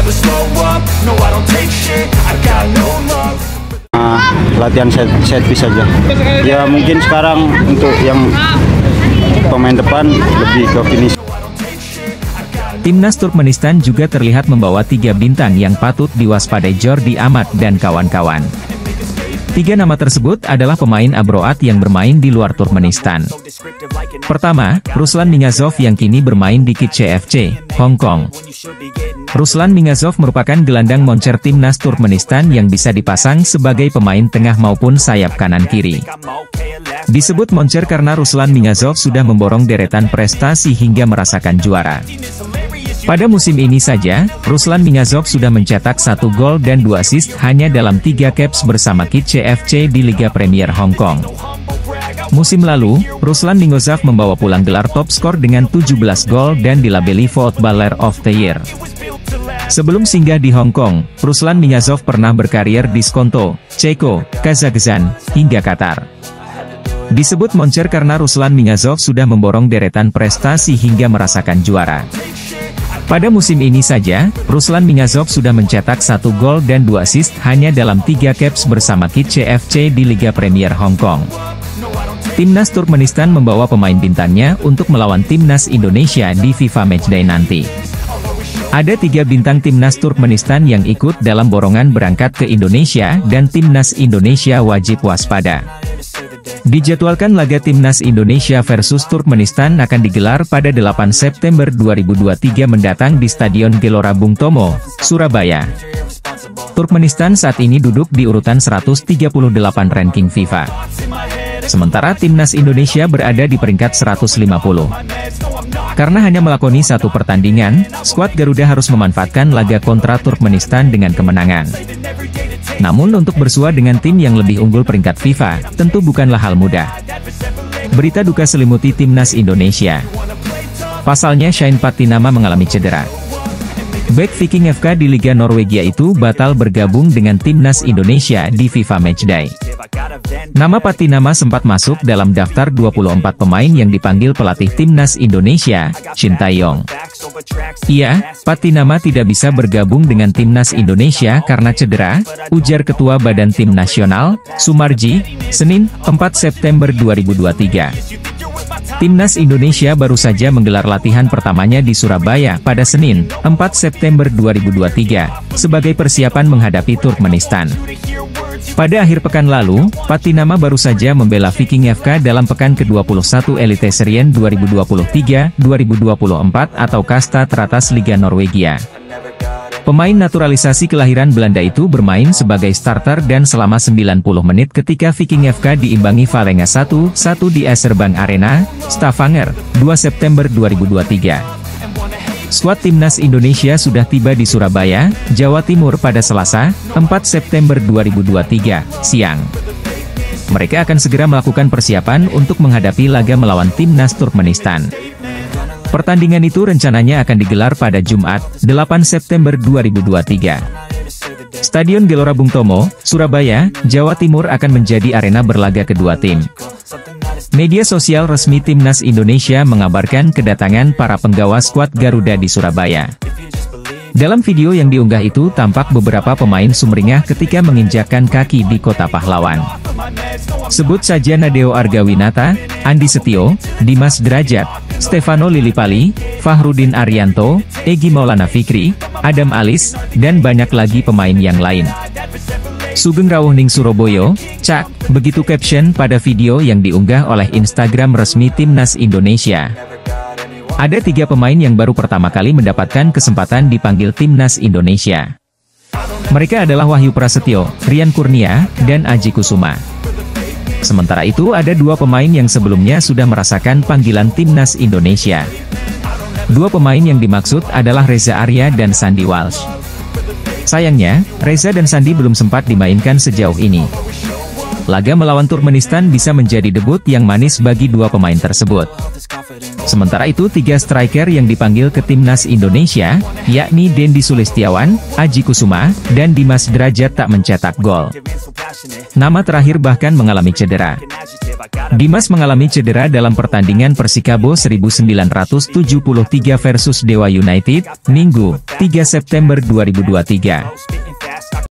never slow up, no I don't take shit, I got no love. Latihan set piece saja. Ya mungkin sekarang untuk yang pemain depan lebih ke finish. Timnas Turkmenistan juga terlihat membawa 3 bintang yang patut diwaspadai Jordi Amat dan kawan-kawan. 3 nama tersebut adalah pemain Abroat yang bermain di luar Turkmenistan. Pertama, Ruslan Niyazov yang kini bermain di Kitche FC, Hong Kong. Ruslan Niyazov merupakan gelandang moncer Timnas Turkmenistan yang bisa dipasang sebagai pemain tengah maupun sayap kanan-kiri. Disebut moncer karena Ruslan Niyazov sudah memborong deretan prestasi hingga merasakan juara. Pada musim ini saja, Ruslan Niyazov sudah mencetak 1 gol dan 2 assist hanya dalam 3 caps bersama Kitche FC di Liga Premier Hong Kong. Musim lalu, Ruslan Niyazov membawa pulang gelar top skor dengan 17 gol dan dilabeli Footballer of the Year. Sebelum singgah di Hong Kong, Ruslan Niyazov pernah berkarier di Skonto, Ceko, Kazakhstan, hingga Qatar. Disebut moncer karena Ruslan Niyazov sudah memborong deretan prestasi hingga merasakan juara. Pada musim ini saja, Ruslan Niyazov sudah mencetak 1 gol dan 2 assist hanya dalam 3 caps bersama Kitche FC di Liga Premier Hong Kong. Timnas Turkmenistan membawa pemain bintangnya untuk melawan Timnas Indonesia di FIFA Matchday nanti. Ada 3 bintang Timnas Turkmenistan yang ikut dalam borongan berangkat ke Indonesia dan Timnas Indonesia wajib waspada. Dijadwalkan laga Timnas Indonesia versus Turkmenistan akan digelar pada 8 September 2023 mendatang di Stadion Gelora Bung Tomo, Surabaya. Turkmenistan saat ini duduk di urutan 138 ranking FIFA. Sementara Timnas Indonesia berada di peringkat 150. Karena hanya melakoni 1 pertandingan, skuad Garuda harus memanfaatkan laga kontra Turkmenistan dengan kemenangan. Namun untuk bersua dengan tim yang lebih unggul peringkat FIFA, tentu bukanlah hal mudah. Berita duka selimuti Timnas Indonesia. Pasalnya Shane Patinama mengalami cedera. Bek Viking FK di Liga Norwegia itu batal bergabung dengan Timnas Indonesia di FIFA Matchday. Nama Patinama sempat masuk dalam daftar 24 pemain yang dipanggil pelatih Timnas Indonesia, Shin Tae-yong. Iya, Patinama tidak bisa bergabung dengan Timnas Indonesia karena cedera, ujar Ketua Badan Tim Nasional, Sumarji, Senin, 4 September 2023. Timnas Indonesia baru saja menggelar latihan pertamanya di Surabaya pada Senin, 4 September 2023, sebagai persiapan menghadapi Turkmenistan. Pada akhir pekan lalu, Patinama baru saja membela Viking FK dalam pekan ke-21 Eliteserien 2023-2024 atau kasta teratas Liga Norwegia. Pemain naturalisasi kelahiran Belanda itu bermain sebagai starter dan selama 90 menit ketika Viking FK diimbangi Vålerenga 1-1 di Eserbank Arena, Stavanger, 2 September 2023. Skuad Timnas Indonesia sudah tiba di Surabaya, Jawa Timur pada Selasa, 4 September 2023, siang. Mereka akan segera melakukan persiapan untuk menghadapi laga melawan Timnas Turkmenistan. Pertandingan itu rencananya akan digelar pada Jumat, 8 September 2023. Stadion Gelora Bung Tomo, Surabaya, Jawa Timur akan menjadi arena berlaga kedua tim. Media sosial resmi Timnas Indonesia mengabarkan kedatangan para penggawa skuad Garuda di Surabaya. Dalam video yang diunggah itu tampak beberapa pemain sumringah ketika menginjakkan kaki di kota pahlawan. Sebut saja Nadeo Argawinata, Andi Setio, Dimas Derajat, Stefano Lillipali, Fahrudin Arianto, Egy Maulana Fikri, Adam Alis, dan banyak lagi pemain yang lain. Sugeng Rawuh Ning Surabaya, Cak, begitu caption pada video yang diunggah oleh Instagram resmi Timnas Indonesia. Ada 3 pemain yang baru pertama kali mendapatkan kesempatan dipanggil Timnas Indonesia. Mereka adalah Wahyu Prasetyo, Rian Kurnia, dan Aji Kusuma. Sementara itu ada 2 pemain yang sebelumnya sudah merasakan panggilan Timnas Indonesia. 2 pemain yang dimaksud adalah Reza Arya dan Sandi Walsh. Sayangnya, Reza dan Sandi belum sempat dimainkan sejauh ini. Laga melawan Turkmenistan bisa menjadi debut yang manis bagi 2 pemain tersebut. Sementara itu 3 striker yang dipanggil ke Timnas Indonesia, yakni Dendi Sulistiawan, Aji Kusuma, dan Dimas Derajat tak mencetak gol. Nama terakhir bahkan mengalami cedera. Dimas mengalami cedera dalam pertandingan Persikabo 1973 versus Dewa United, Minggu, 3 September 2023.